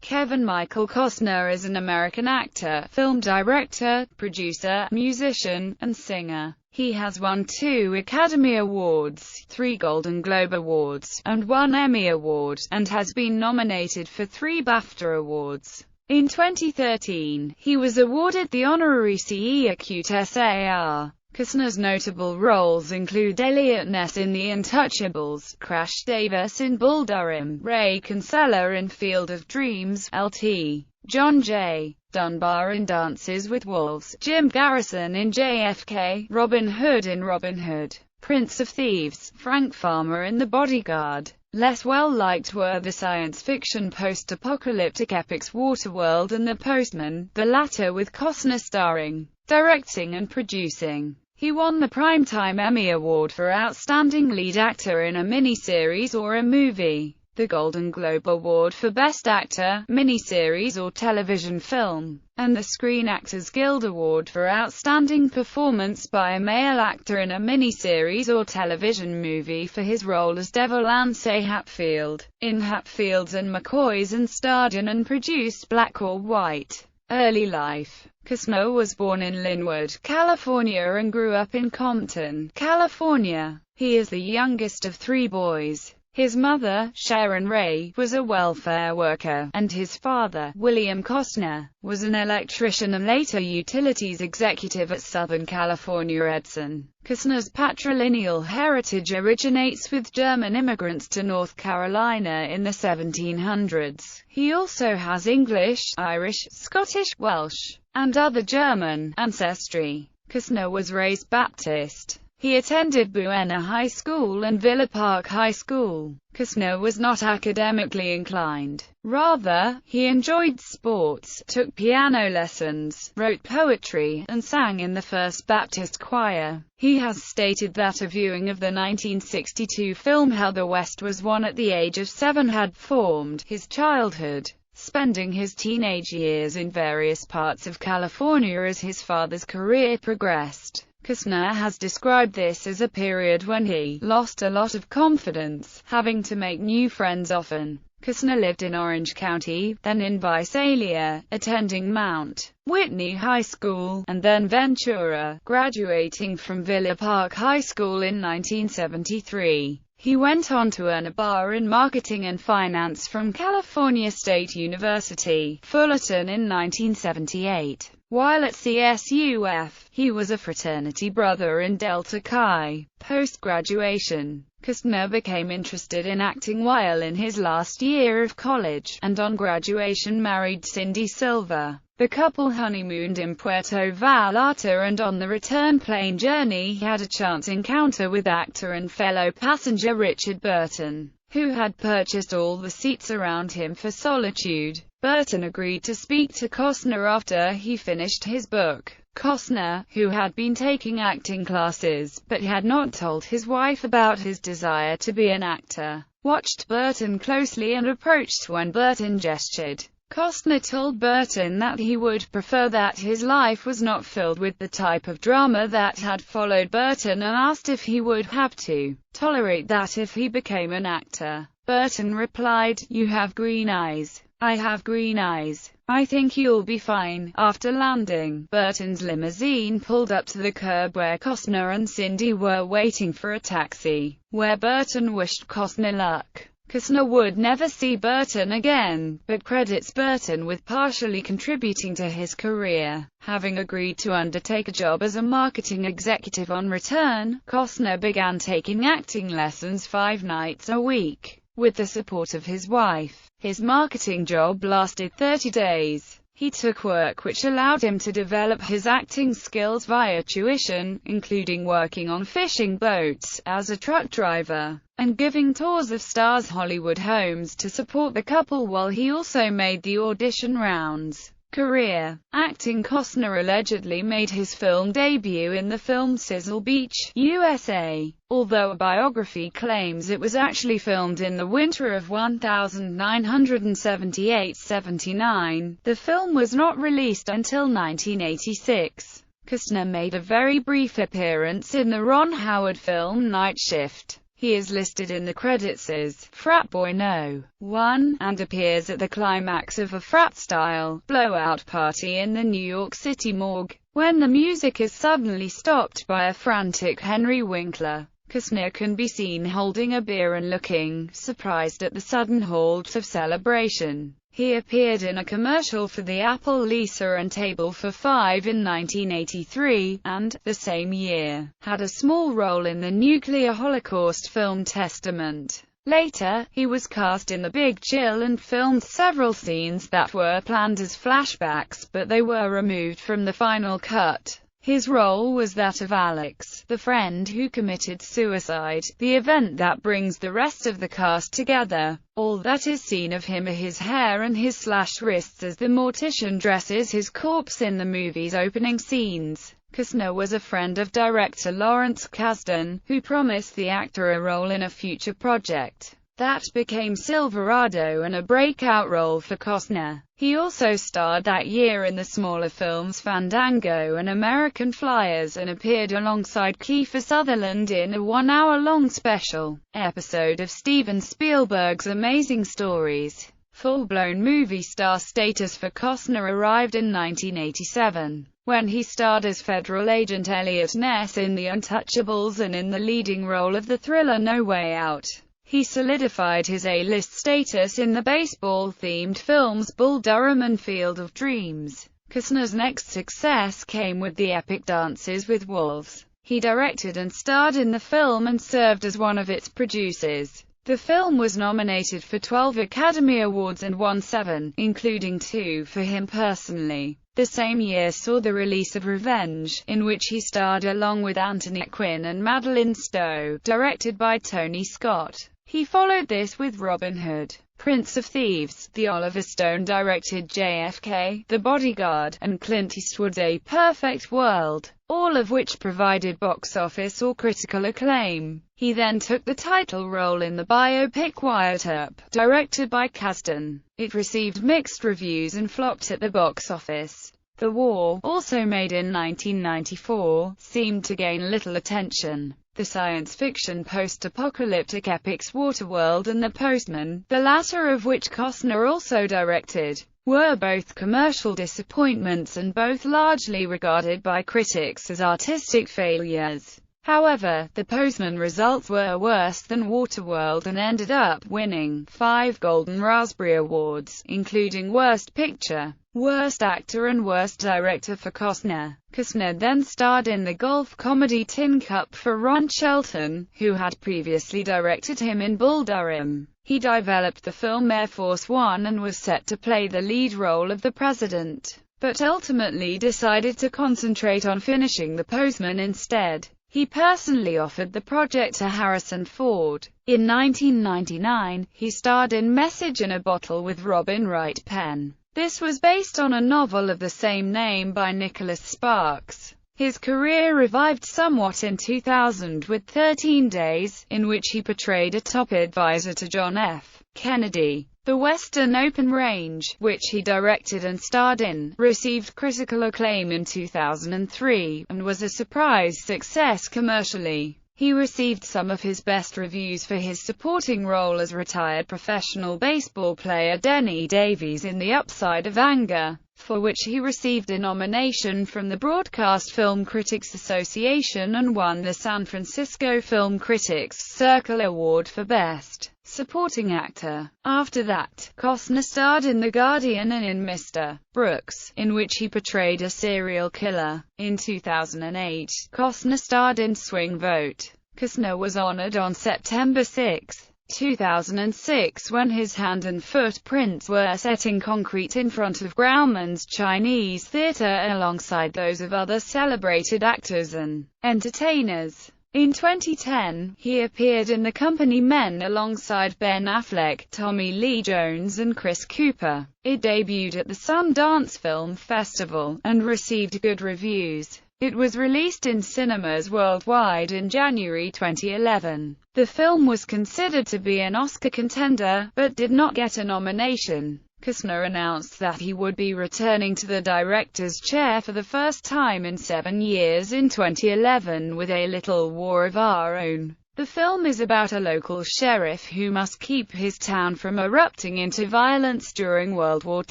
Kevin Michael Costner is an American actor, film director, producer, musician, and singer. He has won 2 Academy Awards, 3 Golden Globe Awards, and 1 Emmy Award, and has been nominated for 3 BAFTA Awards. In 2013, he was awarded the honorary CE Acute SAR. Costner's notable roles include Eliot Ness in The Untouchables, Crash Davis in Bull Durham, Ray Kinsella in Field of Dreams, LT, John J. Dunbar in Dances with Wolves, Jim Garrison in JFK, Robin Hood in Robin Hood, Prince of Thieves, Frank Farmer in The Bodyguard. Less well-liked were the science fiction post-apocalyptic epics Waterworld and The Postman, the latter with Costner starring, directing and producing. He won the Primetime Emmy Award for Outstanding Lead Actor in a Miniseries or a Movie, the Golden Globe Award for Best Actor, Miniseries or Television Film, and the Screen Actors Guild Award for Outstanding Performance by a Male Actor in a Miniseries or Television Movie for his role as Devil Anse Hatfield in Hatfields and McCoys, and starred in and produced Black or White. Early life. Costner was born in Linwood, California and grew up in Compton, California. He is the youngest of 3 boys. His mother, Sharon Ray, was a welfare worker, and his father, William Costner, was an electrician and later utilities executive at Southern California Edison. Costner's patrilineal heritage originates with German immigrants to North Carolina in the 1700s. He also has English, Irish, Scottish, Welsh, and other German ancestry. Costner was raised Baptist. He attended Buena High School and Villa Park High School. Costner was not academically inclined. Rather, he enjoyed sports, took piano lessons, wrote poetry, and sang in the First Baptist Choir. He has stated that a viewing of the 1962 film Heather West was one at the age of 7 had formed his childhood, spending his teenage years in various parts of California as his father's career progressed. Costner has described this as a period when he lost a lot of confidence, having to make new friends often. Costner lived in Orange County, then in Visalia, attending Mount Whitney High School, and then Ventura, graduating from Villa Park High School in 1973. He went on to earn a BA in Marketing and Finance from California State University, Fullerton in 1978. While at CSUF, he was a fraternity brother in Delta Chi. Post-graduation, Costner became interested in acting while in his last year of college, and on graduation married Cindy Silver. The couple honeymooned in Puerto Vallarta, and on the return plane journey he had a chance encounter with actor and fellow passenger Richard Burton, who had purchased all the seats around him for Solitude. Burton agreed to speak to Costner after he finished his book. Costner, who had been taking acting classes, but had not told his wife about his desire to be an actor, watched Burton closely and approached when Burton gestured. Costner told Burton that he would prefer that his life was not filled with the type of drama that had followed Burton, and asked if he would have to tolerate that if he became an actor. Burton replied, "You have green eyes. I have green eyes. I think you'll be fine." After landing, Burton's limousine pulled up to the curb where Costner and Cindy were waiting for a taxi, where Burton wished Costner luck. Costner would never see Burton again, but credits Burton with partially contributing to his career. Having agreed to undertake a job as a marketing executive on return, Costner began taking acting lessons 5 nights a week, with the support of his wife. His marketing job lasted 30 days. He took work which allowed him to develop his acting skills via tuition, including working on fishing boats, as a truck driver, and giving tours of stars' Hollywood homes to support the couple while he also made the audition rounds. Career. Acting. Costner allegedly made his film debut in the film Sizzle Beach, USA, although a biography claims it was actually filmed in the winter of 1978-79. The film was not released until 1986. Costner made a very brief appearance in the Ron Howard film Night Shift. He is listed in the credits as Frat Boy No. 1, and appears at the climax of a frat-style blowout party in the New York City morgue, when the music is suddenly stopped by a frantic Henry Winkler. Costner can be seen holding a beer and looking surprised at the sudden halt of celebration. He appeared in a commercial for the Apple Lisa and Table for Five in 1983, and, the same year, had a small role in the nuclear holocaust film Testament. Later, he was cast in The Big Chill and filmed several scenes that were planned as flashbacks, but they were removed from the final cut. His role was that of Alex, the friend who committed suicide, the event that brings the rest of the cast together. All that is seen of him are his hair and his slashed wrists as the mortician dresses his corpse in the movie's opening scenes. Costner was a friend of director Lawrence Kasdan, who promised the actor a role in a future project. That became Silverado and a breakout role for Costner. He also starred that year in the smaller films Fandango and American Flyers and appeared alongside Kiefer Sutherland in a 1-hour-long special episode of Steven Spielberg's Amazing Stories. Full-blown movie star status for Costner arrived in 1987, when he starred as federal agent Elliot Ness in The Untouchables and in the leading role of the thriller No Way Out. He solidified his A-list status in the baseball-themed films Bull Durham and Field of Dreams. Costner's next success came with the epic Dances with Wolves. He directed and starred in the film and served as one of its producers. The film was nominated for 12 Academy Awards and won 7, including 2 for him personally. The same year saw the release of Revenge, in which he starred along with Anthony Quinn and Madeline Stowe, directed by Tony Scott. He followed this with Robin Hood, Prince of Thieves, the Oliver Stone-directed JFK, The Bodyguard, and Clint Eastwood's A Perfect World, all of which provided box office or critical acclaim. He then took the title role in the biopic Wyatt Earp, directed by Kasdan. It received mixed reviews and flopped at the box office. The War, also made in 1994, seemed to gain little attention. The science fiction post-apocalyptic epics Waterworld and The Postman, the latter of which Costner also directed, were both commercial disappointments and both largely regarded by critics as artistic failures. However, The Postman results were worse than Waterworld and ended up winning 5 Golden Raspberry Awards, including Worst Picture, Worst Actor and Worst Director for Costner. Costner then starred in the golf comedy Tin Cup for Ron Shelton, who had previously directed him in Bull Durham. He developed the film Air Force One and was set to play the lead role of the president, but ultimately decided to concentrate on finishing The Postman instead. He personally offered the project to Harrison Ford. In 1999, he starred in Message in a Bottle with Robin Wright Penn. This was based on a novel of the same name by Nicholas Sparks. His career revived somewhat in 2000 with 13 Days, in which he portrayed a top advisor to John F. Kennedy. The Western Open Range, which he directed and starred in, received critical acclaim in 2003, and was a surprise success commercially. He received some of his best reviews for his supporting role as retired professional baseball player Denny Davies in The Upside of Anger, for which he received a nomination from the Broadcast Film Critics Association and won the San Francisco Film Critics Circle Award for Best Supporting Actor. After that, Costner starred in The Guardian and in Mr. Brooks, in which he portrayed a serial killer. In 2008, Costner starred in Swing Vote. Costner was honored on September 6, 2006 when his hand and footprints were set in concrete in front of Grauman's Chinese Theatre alongside those of other celebrated actors and entertainers. In 2010, he appeared in The Company Men alongside Ben Affleck, Tommy Lee Jones and Chris Cooper. It debuted at the Sundance Film Festival, and received good reviews. It was released in cinemas worldwide in January 2011. The film was considered to be an Oscar contender, but did not get a nomination. Costner announced that he would be returning to the director's chair for the first time in 7 years in 2011 with A Little War of Our Own. The film is about a local sheriff who must keep his town from erupting into violence during World War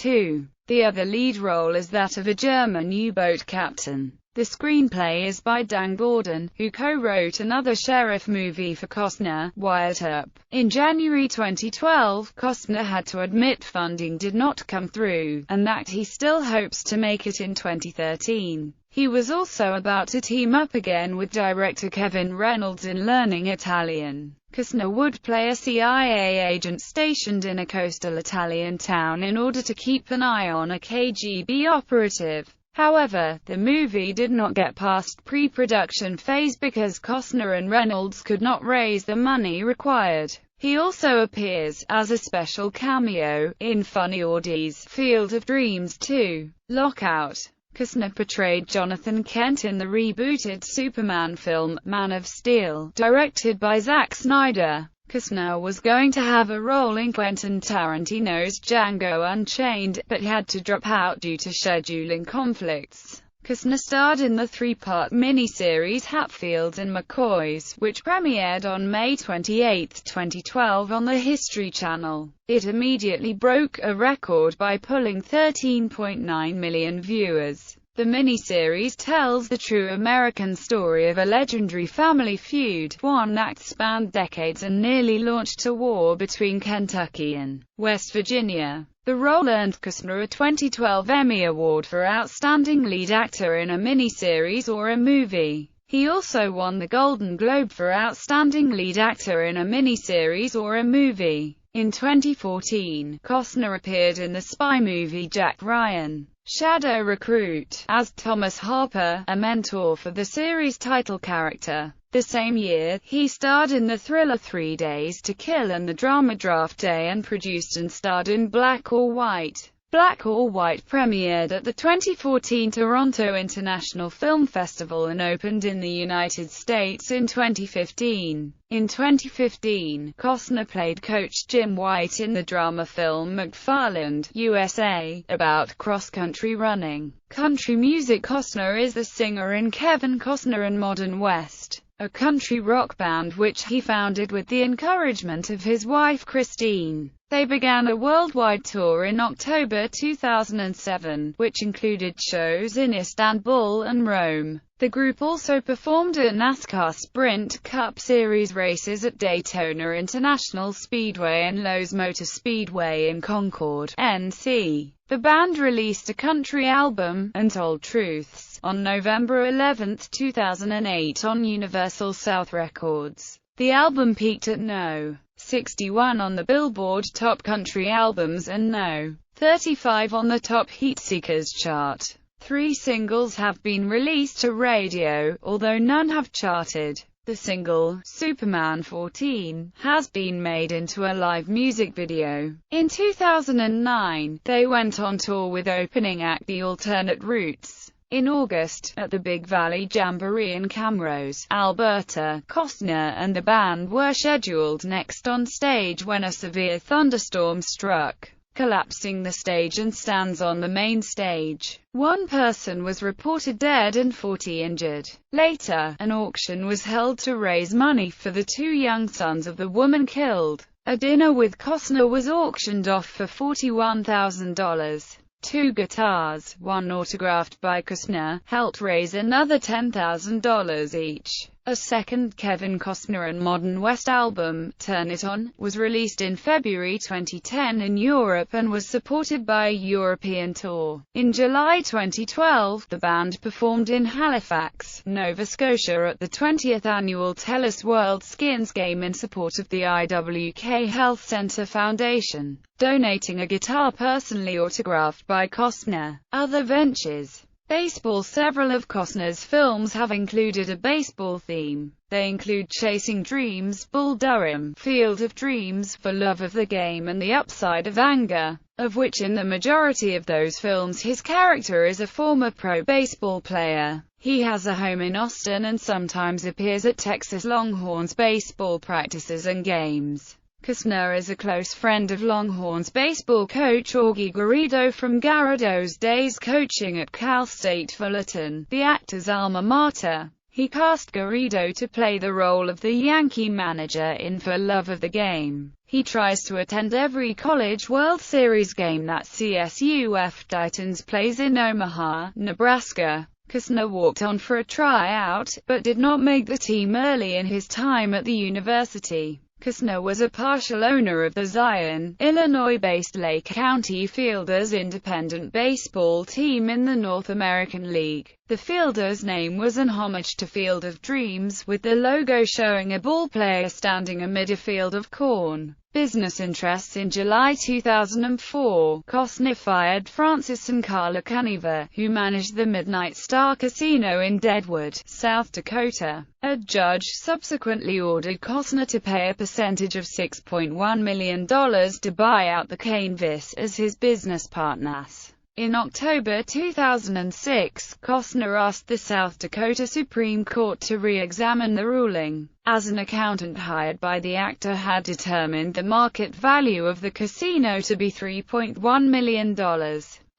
II. The other lead role is that of a German U-boat captain. The screenplay is by Dan Gordon, who co-wrote another sheriff movie for Costner, Wired Up. In January 2012, Costner had to admit funding did not come through, and that he still hopes to make it in 2013. He was also about to team up again with director Kevin Reynolds in learning Italian. Costner would play a CIA agent stationed in a coastal Italian town in order to keep an eye on a KGB operative. However, the movie did not get past pre-production phase because Costner and Reynolds could not raise the money required. He also appears, as a special cameo, in Funny Ordy's Field of Dreams 2. Lockout. Costner portrayed Jonathan Kent in the rebooted Superman film, Man of Steel, directed by Zack Snyder. Costner was going to have a role in Quentin Tarantino's Django Unchained, but had to drop out due to scheduling conflicts. Costner starred in the three-part miniseries Hatfields and McCoys, which premiered on May 28, 2012 on the History Channel. It immediately broke a record by pulling 13.9 million viewers. The miniseries tells the true American story of a legendary family feud. One act spanned decades and nearly launched a war between Kentucky and West Virginia. The role earned Costner a 2012 Emmy Award for Outstanding Lead Actor in a Miniseries or a Movie. He also won the Golden Globe for Outstanding Lead Actor in a Miniseries or a Movie. In 2014, Costner appeared in the spy movie Jack Ryan: Shadow Recruit, as Thomas Harper, a mentor for the series' title character. The same year, he starred in the thriller 3 Days to Kill and the drama Draft Day and produced and starred in Black or White. Black or White premiered at the 2014 Toronto International Film Festival and opened in the United States in 2015. In 2015, Costner played Coach Jim White in the drama film McFarland, USA, about cross-country running. Country music. Costner is the singer in Kevin Costner and Modern West, a country rock band which he founded with the encouragement of his wife Christine. They began a worldwide tour in October 2007, which included shows in Istanbul and Rome. The group also performed at NASCAR Sprint Cup Series races at Daytona International Speedway and Lowe's Motor Speedway in Concord, NC. The band released a country album, Untold Truths, on November 11, 2008 on Universal South Records. The album peaked at No. 61 on the Billboard Top Country Albums and No. 35 on the Top Heatseekers chart. 3 singles have been released to radio, although none have charted. The single, Superman 14, has been made into a live music video. In 2009, they went on tour with opening act The Alternate Roots. In August, at the Big Valley Jamboree in Camrose, Alberta, Costner and the band were scheduled next on stage when a severe thunderstorm struck, collapsing the stage and stands on the main stage. 1 person was reported dead and 40 injured. Later, an auction was held to raise money for the 2 young sons of the woman killed. A dinner with Costner was auctioned off for $41,000. 2 guitars, one autographed by Costner, helped raise another $10,000 each. A second Kevin Costner and Modern West album, Turn It On, was released in February 2010 in Europe and was supported by a European tour. In July 2012, the band performed in Halifax, Nova Scotia at the 20th annual TELUS World Skins Game in support of the IWK Health Centre Foundation, donating a guitar personally autographed by Costner. Other ventures. Baseball. Several of Costner's films have included a baseball theme. They include Chasing Dreams, Bull Durham, Field of Dreams, For Love of the Game and The Upside of Anger, of which in the majority of those films his character is a former pro baseball player. He has a home in Austin and sometimes appears at Texas Longhorns baseball practices and games. Costner is a close friend of Longhorns baseball coach Augie Garrido from Garrido's days coaching at Cal State Fullerton, the actor's alma mater. He cast Garrido to play the role of the Yankee manager in For Love of the Game. He tries to attend every College World Series game that CSUF Titans plays in Omaha, Nebraska. Costner walked on for a tryout, but did not make the team early in his time at the university. Costner was a partial owner of the Zion, Illinois-based Lake County Fielders independent baseball team in the North American League. The Fielders' name was an homage to Field of Dreams, with the logo showing a ballplayer standing amid a field of corn. Business interests. In July 2004, Costner fired Francis and Carla Cuniva, who managed the Midnight Star Casino in Deadwood, South Dakota. A judge subsequently ordered Costner to pay a percentage of $6.1 million to buy out the canvas as his business partners. In October 2006, Costner asked the South Dakota Supreme Court to re-examine the ruling, as an accountant hired by the actor had determined the market value of the casino to be $3.1 million.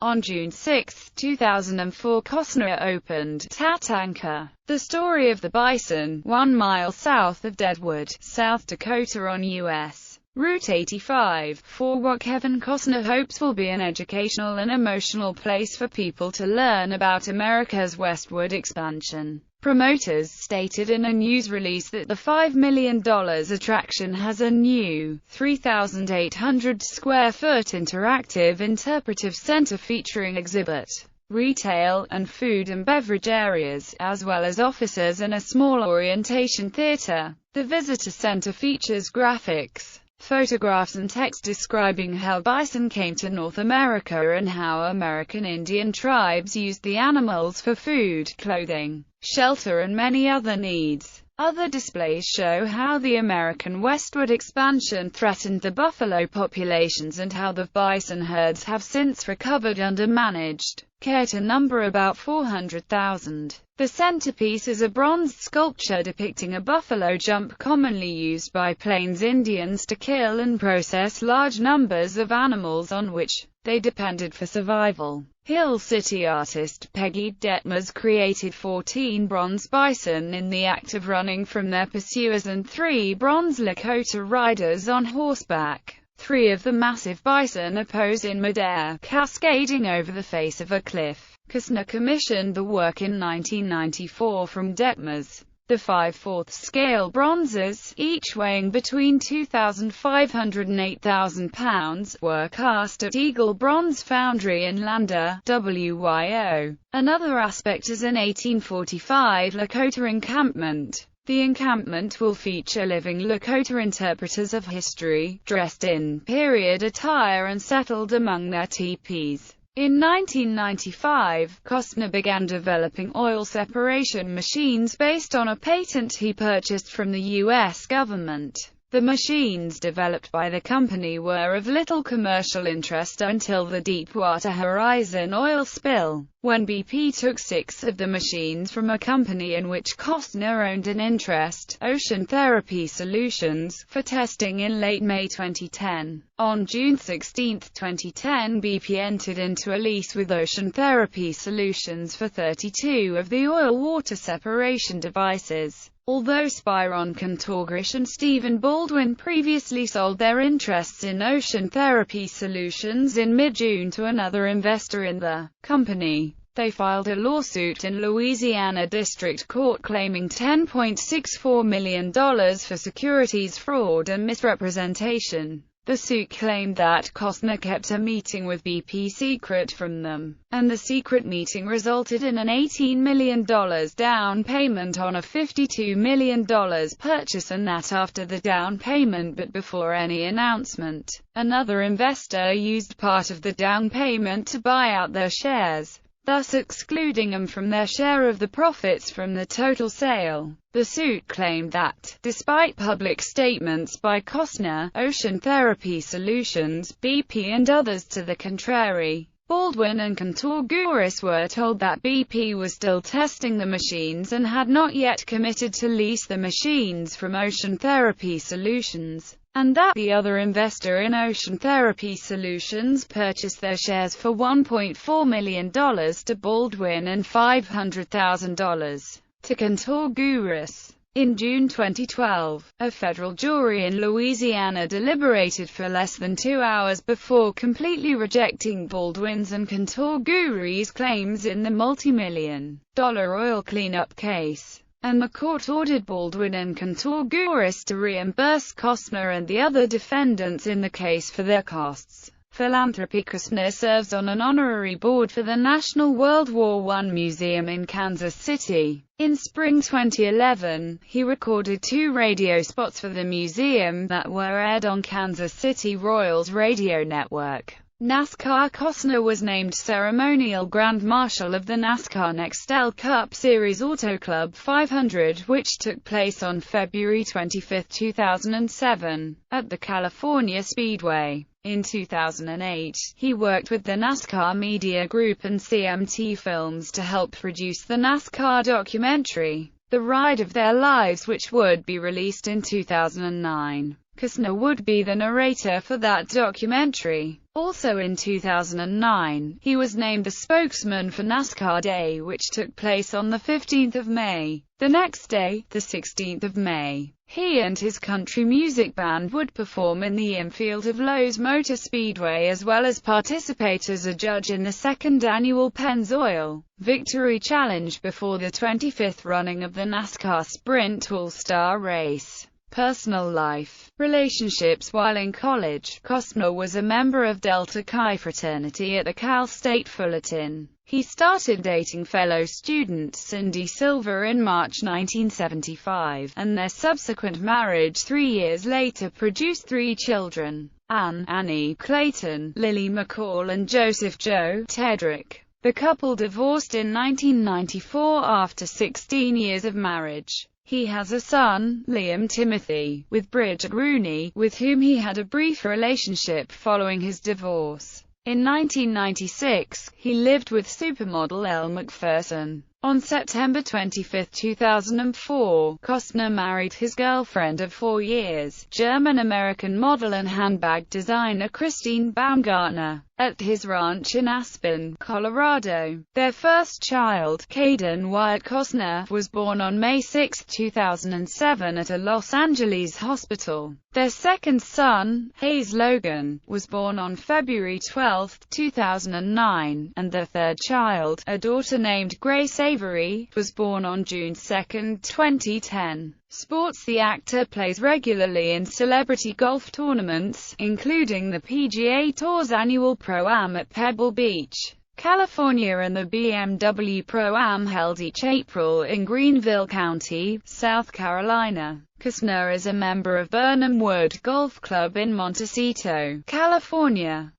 On June 6, 2004, Costner opened Tatanka, the story of the bison, 1 mile south of Deadwood, South Dakota on U.S. Route 85, for what Kevin Costner hopes will be an educational and emotional place for people to learn about America's westward expansion. Promoters stated in a news release that the $5 million attraction has a new, 3,800 square foot interactive interpretive center featuring exhibit, retail, and food and beverage areas, as well as offices and a small orientation theater. The visitor center features graphics, photographs and text describing how bison came to North America and how American Indian tribes used the animals for food, clothing, shelter and many other needs. Other displays show how the American westward expansion threatened the buffalo populations and how the bison herds have since recovered under managed care to number about 400,000. The centerpiece is a bronze sculpture depicting a buffalo jump commonly used by Plains Indians to kill and process large numbers of animals on which they depended for survival. Hill City artist Peggy Detmers created 14 bronze bison in the act of running from their pursuers and 3 bronze Lakota riders on horseback. 3 of the massive bison pose in midair, cascading over the face of a cliff. Costner commissioned the work in 1994 from Detmers. The 5/4 scale bronzes, each weighing between 2,500 and 8,000 pounds, were cast at Eagle Bronze Foundry in Lander, WYO. Another aspect is an 1845 Lakota encampment. The encampment will feature living Lakota interpreters of history, dressed in period attire and settled among their teepees. In 1995, Costner began developing oil separation machines based on a patent he purchased from the U.S. government. The machines developed by the company were of little commercial interest until the Deepwater Horizon oil spill, when BP took 6 of the machines from a company in which Costner owned an interest, Ocean Therapy Solutions, for testing in late May 2010. On June 16, 2010, BP entered into a lease with Ocean Therapy Solutions for 32 of the oil-water separation devices. Although Spyron Kantorgish and Stephen Baldwin previously sold their interests in Ocean Therapy Solutions in mid-June to another investor in the company, they filed a lawsuit in Louisiana District Court claiming $10.64 million for securities fraud and misrepresentation. The suit claimed that Costner kept a meeting with BP secret from them, and the secret meeting resulted in an $18 million down payment on a $52 million purchase, and that after the down payment but before any announcement. Another investor used part of the down payment to buy out their shares, thus excluding them from their share of the profits from the total sale. The suit claimed that, despite public statements by Costner, Ocean Therapy Solutions, BP and others to the contrary, Baldwin and Kantorgish were told that BP was still testing the machines and had not yet committed to lease the machines from Ocean Therapy Solutions, and that the other investor in Ocean Therapy Solutions purchased their shares for $1.4 million to Baldwin and $500,000 to Cantor-Gurus. In June 2012, a federal jury in Louisiana deliberated for less than 2 hours before completely rejecting Baldwin's and Cantor-Gurus' claims in the multi-million-dollar oil cleanup case, and the court ordered Baldwin and Cantor-Gurus to reimburse Costner and the other defendants in the case for their costs. Philanthropy. Costner serves on an honorary board for the National World War I Museum in Kansas City. In spring 2011, he recorded 2 radio spots for the museum that were aired on Kansas City Royals radio network. NASCAR. Costner was named Ceremonial Grand Marshal of the NASCAR Nextel Cup Series Auto Club 500, which took place on February 25, 2007, at the California Speedway. In 2008, he worked with the NASCAR Media Group and CMT Films to help produce the NASCAR documentary, The Ride of Their Lives, which would be released in 2009. Costner would be the narrator for that documentary. Also in 2009, he was named a spokesman for NASCAR Day, which took place on the 15th of May. The next day, the 16th of May, he and his country music band would perform in the infield of Lowe's Motor Speedway as well as participate as a judge in the 2nd annual Pennzoil Victory Challenge before the 25th running of the NASCAR Sprint All-Star Race. Personal life. Relationships. While in college, Costner was a member of Delta Chi fraternity at the Cal State Fullerton. He started dating fellow student Cindy Silver in March 1975, and their subsequent marriage 3 years later produced 3 children: Annie Clayton, Lily McCall and Joseph Joe Tedrick. The couple divorced in 1994 after 16 years of marriage. He has a son, Liam Timothy, with Bridget Rooney, with whom he had a brief relationship following his divorce. In 1996, he lived with supermodel Elle Macpherson. On September 25, 2004, Costner married his girlfriend of 4 years, German-American model and handbag designer Christine Baumgartner, at his ranch in Aspen, Colorado. Their first child, Caden Wyatt Costner, was born on May 6, 2007 at a Los Angeles hospital. Their second son, Hayes Logan, was born on February 12, 2009, and their third child, a daughter named Grace Avery, was born on June 2, 2010. Sports. The actor plays regularly in celebrity golf tournaments, including the PGA Tour's annual Pro-Am at Pebble Beach, California, and the BMW Pro-Am held each April in Greenville County, South Carolina. Costner is a member of Burnham Wood Golf Club in Montecito, California.